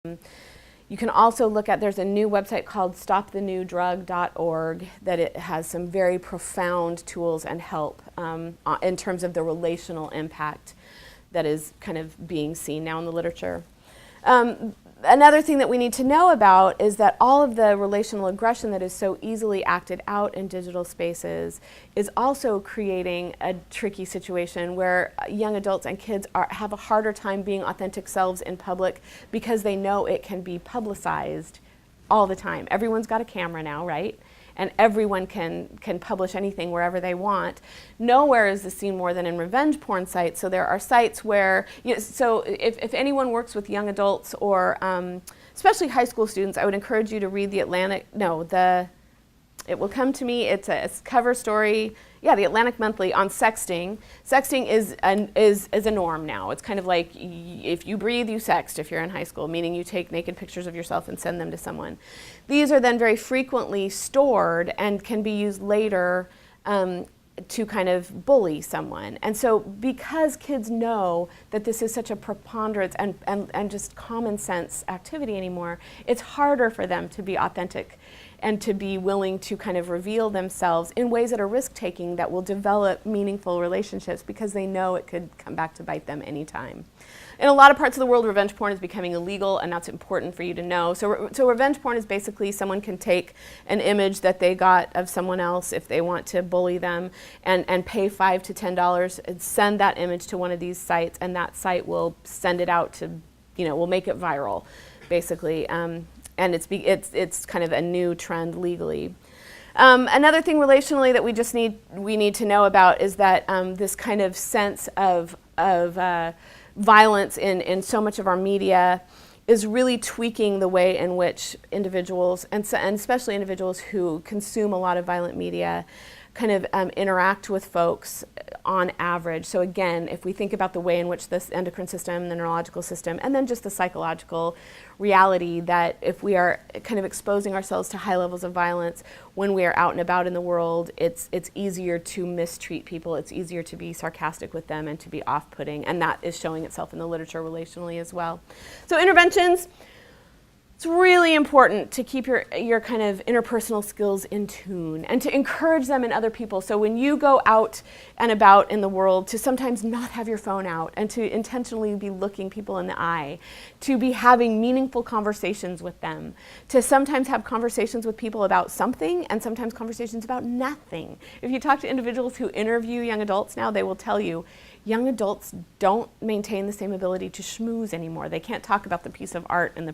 You can also look at, there's a new website called stopthenewdrug.org that it has some very profound tools and help in terms of the relational impact that is kind of being seen now in the literature. Another thing that we need to know about is that all of the relational aggression that is so easily acted out in digital spaces is also creating a tricky situation where young adults and kids have a harder time being authentic selves in public because they know it can be publicized all the time. Everyone's got a camera now, right? And everyone can publish anything wherever they want. Nowhere is this seen more than in revenge porn sites. So there are sites where, so if anyone works with young adults or especially high school students, I would encourage you to read the Atlantic, it will come to me, it's a cover story, the Atlantic Monthly on sexting. Sexting is a norm now. It's kind of like if you breathe, you sext if you're in high school, meaning you take naked pictures of yourself and send them to someone. These are then very frequently stored and can be used later to kind of bully someone. And so because kids know that this is such a preponderance and just common sense activity anymore, it's harder for them to be authentic and to be willing to kind of reveal themselves in ways that are risk-taking that will develop meaningful relationships because they know it could come back to bite them anytime. In a lot of parts of the world, revenge porn is becoming illegal, and that's important for you to know. So revenge porn is basically someone can take an image that they got of someone else if they want to bully them and pay $5 to $10 and send that image to one of these sites, and that site will send it out to, will make it viral, basically. And it's kind of a new trend legally. Another thing relationally that we need to know about is that this kind of sense of violence in so much of our media is really tweaking the way in which individuals, and especially individuals who consume a lot of violent media, kind of interact with folks on average. So again, if we think about the way in which this endocrine system, the neurological system, and then just the psychological reality that if we are kind of exposing ourselves to high levels of violence when we are out and about in the world, it's easier to mistreat people, it's easier to be sarcastic with them and to be off-putting, and that is showing itself in the literature relationally as well. So interventions. It's really important to keep your kind of interpersonal skills in tune and to encourage them in other people. So when you go out and about in the world, to sometimes not have your phone out and to intentionally be looking people in the eye, to be having meaningful conversations with them, to sometimes have conversations with people about something and sometimes conversations about nothing. If you talk to individuals who interview young adults now, they will tell you young adults don't maintain the same ability to schmooze anymore. They can't talk about the piece of art in the